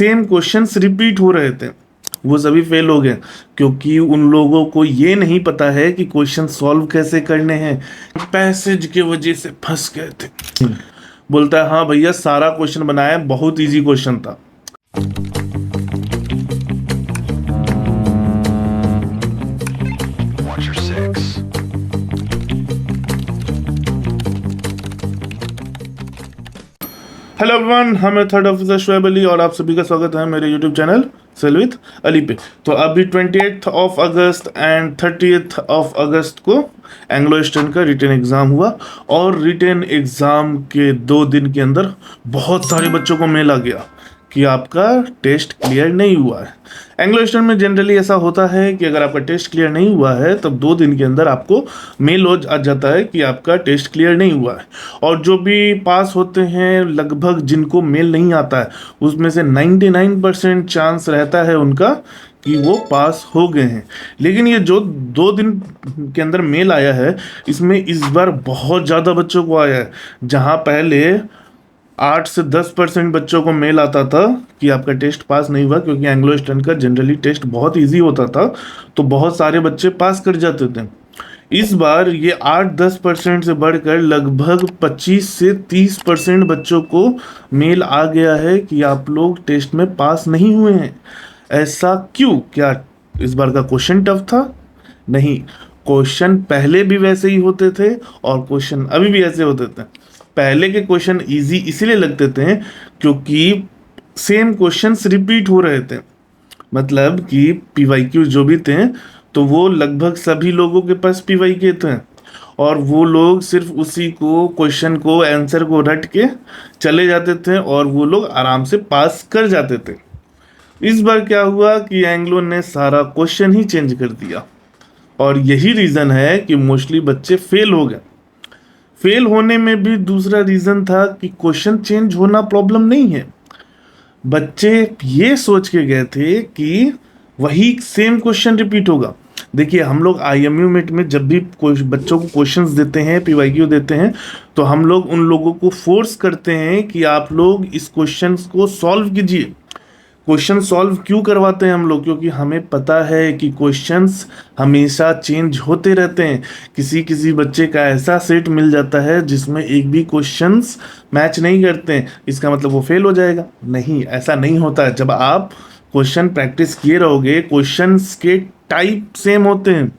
Same questions repeat हो रहे थे, वो सभी फेल हो गए क्योंकि उन लोगों को ये नहीं पता है कि क्वेश्चन सॉल्व कैसे करने हैं। पैसेज की वजह से फंस गए थे। बोलता है हाँ भैया सारा क्वेश्चन बनाया, बहुत इजी क्वेश्चन था। हेलो एवरीवन, हम हैं थर्ड ऑफिसर शोएब अली और आप सभी का स्वागत है मेरे YouTube channel cell with Ali पे। तो अभी 28 of August and 30 of August को एंग्लो ईस्टर्न का रिटन एग्ज़ाम हुआ और रिटन एग्ज़ाम के 2 दिन के अंदर बहुत सारे बच्चों को मेल आ गया कि आपका टेस्ट क्लियर नहीं हुआ है। एंग्लो ईस्टर्न में जनरली ऐसा होता है कि अगर आपका टेस्ट क्लियर नहीं हुआ है तब 2 दिन के अंदर आपको मेल आ जाता है कि आपका टेस्ट क्लियर नहीं हुआ है। और जो भी पास होते हैं, लगभग जिनको मेल नहीं आता है उसमें से 99% चांस रहता है उनका कि वो पास हो गए हैं। लेकिन ये जो 2 दिन के अंदर मेल आया है इसमें इस बार बहुत ज़्यादा बच्चों को आया है। जहाँ पहले 8 से 10% बच्चों को मेल आता था कि आपका टेस्ट पास नहीं हुआ, क्योंकि एंग्लो ईस्टर्न का जनरली टेस्ट बहुत इजी होता था तो बहुत सारे बच्चे पास कर जाते थे। इस बार ये 8-10% से बढ़कर लगभग 25 से 30% बच्चों को मेल आ गया है कि आप लोग टेस्ट में पास नहीं हुए हैं। ऐसा क्यों? क्या इस बार का क्वेश्चन टफ था? नहीं, क्वेश्चन पहले भी वैसे ही होते थे और क्वेश्चन अभी भी ऐसे होते थे। पहले के क्वेश्चन इजी इसीलिए लगते थे क्योंकि सेम क्वेश्चंस रिपीट हो रहे थे। मतलब कि पीवाईक्यू जो भी थे तो वो लगभग सभी लोगों के पास पीवाईक्यू थे और वो लोग सिर्फ उसी को क्वेश्चन को आंसर को रट के चले जाते थे और वो लोग आराम से पास कर जाते थे। इस बार क्या हुआ कि एंग्लो ने सारा क्वेश्चन ही चेंज कर दिया और यही रीज़न है कि मोस्टली बच्चे फेल हो गए। फेल होने में भी दूसरा रीज़न था कि क्वेश्चन चेंज होना प्रॉब्लम नहीं है। बच्चे ये सोच के गए थे कि वही सेम क्वेश्चन रिपीट होगा। देखिए, हम लोग IMU मेट में जब भी बच्चों को क्वेश्चंस देते हैं, PYQ देते हैं, तो हम लोग उन लोगों को फोर्स करते हैं कि आप लोग इस क्वेश्चन को सॉल्व कीजिए। क्वेश्चन सॉल्व क्यों करवाते हैं हम लोग? क्योंकि हमें पता है कि क्वेश्चंस हमेशा चेंज होते रहते हैं। किसी किसी बच्चे का ऐसा सेट मिल जाता है जिसमें एक भी क्वेश्चंस मैच नहीं करते हैं, इसका मतलब वो फेल हो जाएगा? नहीं, ऐसा नहीं होता है। जब आप क्वेश्चन प्रैक्टिस किए रहोगे, क्वेश्चंस के टाइप सेम होते हैं,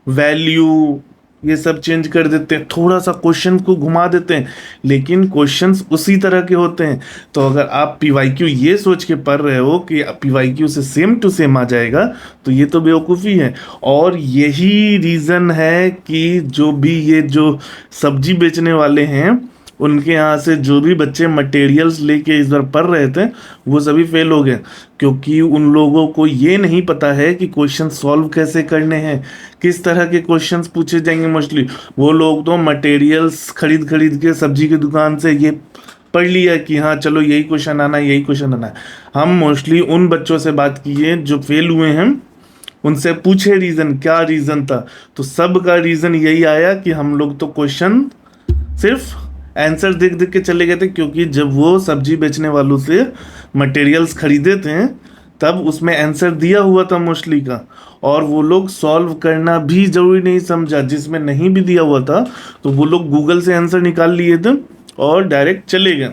वैल्यू ये सब चेंज कर देते हैं, थोड़ा सा क्वेश्चन को घुमा देते हैं, लेकिन क्वेश्चंस उसी तरह के होते हैं। तो अगर आप PYQ ये सोच के पढ़ रहे हो कि PYQ से सेम टू सेम आ जाएगा तो ये तो बेवकूफ़ी है। और यही रीज़न है कि जो भी ये जो सब्जी बेचने वाले हैं उनके यहाँ से जो भी बच्चे मटेरियल्स लेके इस बार पढ़ रहे थे वो सभी फेल हो गए, क्योंकि उन लोगों को ये नहीं पता है कि क्वेश्चन सॉल्व कैसे करने हैं, किस तरह के क्वेश्चंस पूछे जाएंगे। मोस्टली वो लोग तो मटेरियल्स खरीद के सब्जी की दुकान से ये पढ़ लिया कि हाँ चलो यही क्वेश्चन आना है, यही क्वेश्चन आना है। हम मोस्टली उन बच्चों से बात किए जो फेल हुए हैं, उनसे पूछे रीज़न क्या रीज़न था, तो सब का रीज़न यही आया कि हम लोग तो क्वेश्चन सिर्फ आंसर देख देख के चले गए थे, क्योंकि जब वो सब्जी बेचने वालों से मटेरियल्स खरीदे थे तब उसमें आंसर दिया हुआ था मोस्टली का, और वो लोग सॉल्व करना भी ज़रूरी नहीं समझा। जिसमें नहीं भी दिया हुआ था तो वो लोग गूगल से आंसर निकाल लिए थे और डायरेक्ट चले गए।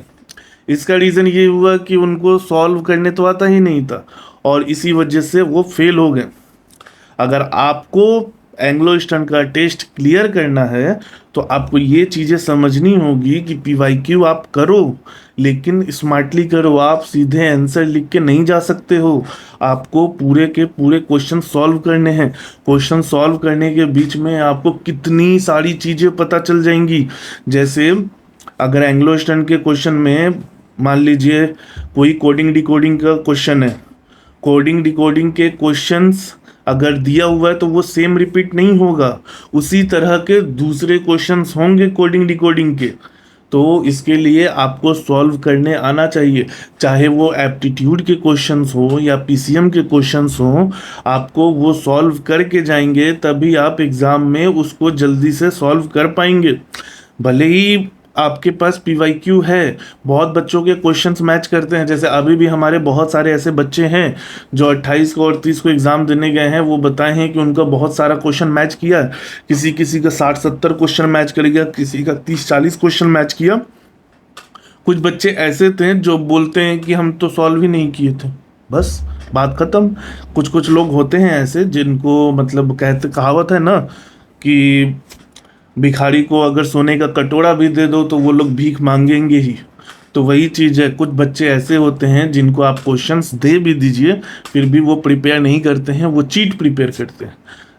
इसका रीज़न ये हुआ कि उनको सॉल्व करने तो आता ही नहीं था और इसी वजह से वो फेल हो गए। अगर आपको एंग्लो ईस्टर्न का टेस्ट क्लियर करना है तो आपको ये चीज़ें समझनी होगी कि PYQ आप करो, लेकिन स्मार्टली करो। आप सीधे आंसर लिख के नहीं जा सकते हो, आपको पूरे के पूरे क्वेश्चन सॉल्व करने हैं। क्वेश्चन सॉल्व करने के बीच में आपको कितनी सारी चीज़ें पता चल जाएंगी। जैसे अगर एंग्लो ईस्टर्न के क्वेश्चन में मान लीजिए कोई कोडिंग डिकोडिंग का क्वेश्चन है, कोडिंग डिकोडिंग के क्वेश्चंस अगर दिया हुआ है तो वो सेम रिपीट नहीं होगा, उसी तरह के दूसरे क्वेश्चंस होंगे कोडिंग डिकोडिंग के। तो इसके लिए आपको सॉल्व करने आना चाहिए, चाहे वो एप्टीट्यूड के क्वेश्चंस हो या PCM के क्वेश्चंस हो, आपको वो सॉल्व करके जाएंगे तभी आप एग्ज़ाम में उसको जल्दी से सॉल्व कर पाएंगे। भले ही आपके पास PYQ है, बहुत बच्चों के क्वेश्चंस मैच करते हैं। जैसे अभी भी हमारे बहुत सारे ऐसे बच्चे हैं जो 28 को और 30 को एग्ज़ाम देने गए हैं, वो बताए हैं कि उनका बहुत सारा क्वेश्चन मैच किया। किसी किसी का 60-70 क्वेश्चन मैच कर गया, किसी का 30-40 क्वेश्चन मैच किया। कुछ बच्चे ऐसे थे जो बोलते हैं कि हम तो सॉल्व ही नहीं किए थे, बस बात खत्म। कुछ कुछ लोग होते हैं ऐसे जिनको मतलब कहते, कहावत है ना कि भिखारी को अगर सोने का कटोरा भी दे दो तो वो लोग भीख मांगेंगे ही। तो वही चीज़ है, कुछ बच्चे ऐसे होते हैं जिनको आप क्वेश्चंस दे भी दीजिए फिर भी वो प्रिपेयर नहीं करते हैं, वो चीट प्रिपेयर करते हैं।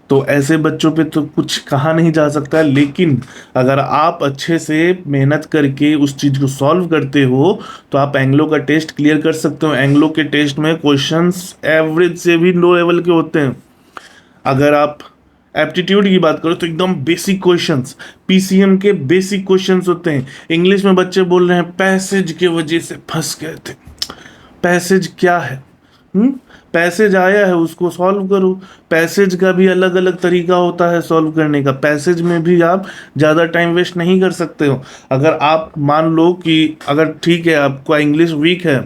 तो ऐसे बच्चों पे तो कुछ कहा नहीं जा सकता, लेकिन अगर आप अच्छे से मेहनत करके उस चीज़ को सॉल्व करते हो तो आप एंग्लो का टेस्ट क्लियर कर सकते हो। एंग्लो के टेस्ट में क्वेश्चंस एवरेज से भी लो लेवल के होते हैं। अगर आप एप्टीट्यूड की बात करो तो एकदम बेसिक क्वेश्चंस, PCM के बेसिक क्वेश्चंस होते हैं। इंग्लिश में बच्चे बोल रहे हैं पैसेज के वजह से फंस गए थे। पैसेज क्या है? पैसेज आया है, उसको सॉल्व करो। पैसेज का भी अलग अलग तरीका होता है सॉल्व करने का। पैसेज में भी आप ज़्यादा टाइम वेस्ट नहीं कर सकते हो। अगर आप मान लो कि अगर ठीक है आपका इंग्लिश वीक है,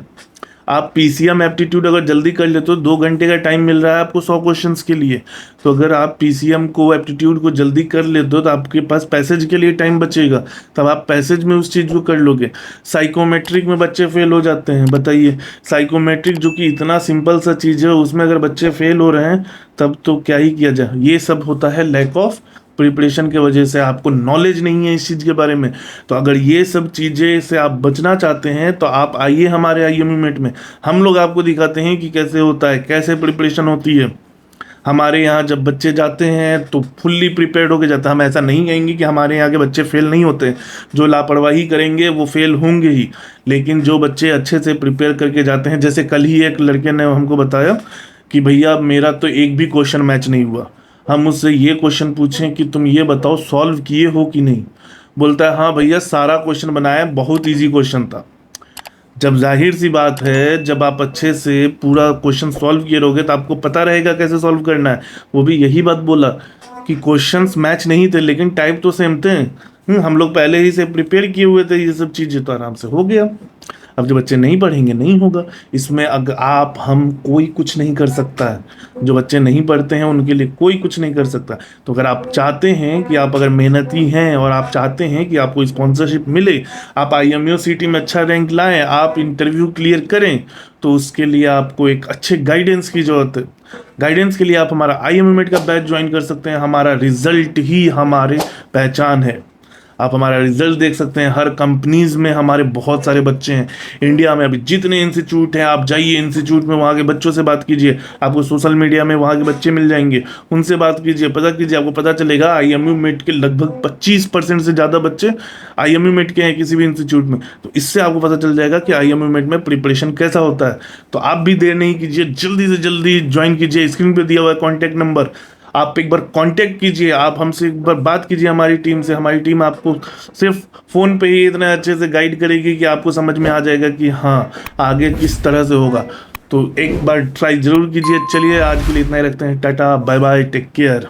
आप PCM एप्टीट्यूड अगर जल्दी कर लेते हो, 2 घंटे का टाइम मिल रहा है आपको 100 क्वेश्चंस के लिए, तो अगर आप PCM को एप्टीट्यूड को जल्दी कर लेते हो तो आपके पास पैसेज के लिए टाइम बचेगा, तब आप पैसेज में उस चीज़ को कर लोगे। साइकोमेट्रिक में बच्चे फेल हो जाते हैं, बताइए। साइकोमेट्रिक जो कि इतना सिंपल सा चीज़ है, उसमें अगर बच्चे फेल हो रहे हैं तब तो क्या ही किया जाए। ये सब होता है लैक ऑफ प्रिपरेशन के वजह से, आपको नॉलेज नहीं है इस चीज़ के बारे में। तो अगर ये सब चीज़ें से आप बचना चाहते हैं तो आप आइए हमारे IMU मेट में, हम लोग आपको दिखाते हैं कि कैसे होता है, कैसे प्रिपरेशन होती है। हमारे यहाँ जब बच्चे जाते हैं तो फुल्ली प्रिपेयर्ड होके जाते हैं। हम ऐसा नहीं कहेंगे कि हमारे यहाँ के बच्चे फेल नहीं होते, जो लापरवाही करेंगे वो फेल होंगे ही, लेकिन जो बच्चे अच्छे से प्रिपेयर करके जाते हैं, जैसे कल ही एक लड़के ने हमको बताया कि भैया मेरा तो एक भी क्वेश्चन मैच नहीं हुआ। हम उससे ये क्वेश्चन पूछें कि तुम ये बताओ सॉल्व किए हो कि नहीं, बोलता है हाँ भैया सारा क्वेश्चन बनाया, बहुत इजी क्वेश्चन था। जब जाहिर सी बात है, जब आप अच्छे से पूरा क्वेश्चन सॉल्व किए रहोगे तो आपको पता रहेगा कैसे सॉल्व करना है। वो भी यही बात बोला कि क्वेश्चंस मैच नहीं थे लेकिन टाइप तो सेम थे। हम लोग पहले ही से प्रिपेयर किए हुए थे, ये सब चीज़ें तो आराम से हो गया। अब जो बच्चे नहीं पढ़ेंगे नहीं होगा। इसमें अगर आप हम कोई कुछ नहीं कर सकता है। जो बच्चे नहीं पढ़ते हैं उनके लिए कोई कुछ नहीं कर सकता। तो अगर आप चाहते हैं कि आप अगर मेहनती हैं और आप चाहते हैं कि आपको स्पॉन्सरशिप मिले, आप IMU CT में अच्छा रैंक लाएं, आप इंटरव्यू क्लियर करें, तो उसके लिए आपको एक अच्छे गाइडेंस की ज़रूरत है। गाइडेंस के लिए आप हमारा IMU मेट का बैच ज्वाइन कर सकते हैं। हमारा रिजल्ट ही हमारी पहचान है। आप हमारा रिजल्ट देख सकते हैं, हर कंपनीज में हमारे बहुत सारे बच्चे हैं। इंडिया में अभी जितने इंस्टीट्यूट हैं, आप जाइए इंस्टीट्यूट में, वहाँ के बच्चों से बात कीजिए। आपको सोशल मीडिया में वहाँ के बच्चे मिल जाएंगे, उनसे बात कीजिए, पता कीजिए, आपको पता चलेगा IMU मेट के लगभग 25% से ज़्यादा बच्चे IMU मेट के हैं किसी भी इंस्टीट्यूट में। तो इससे आपको पता चल जाएगा कि IMU मेट में प्रिपरेशन कैसा होता है। तो आप भी देर नहीं कीजिए, जल्दी से जल्दी ज्वाइन कीजिए। स्क्रीन पर दिया हुआ है कॉन्टैक्ट नंबर, आप एक बार कांटेक्ट कीजिए, आप हमसे एक बार बात कीजिए हमारी टीम से। हमारी टीम आपको सिर्फ फ़ोन पे ही इतना अच्छे से गाइड करेगी कि आपको समझ में आ जाएगा कि हाँ आगे किस तरह से होगा। तो एक बार ट्राई ज़रूर कीजिए। चलिए आज के लिए इतना ही रखते हैं, tata bye bye, take care.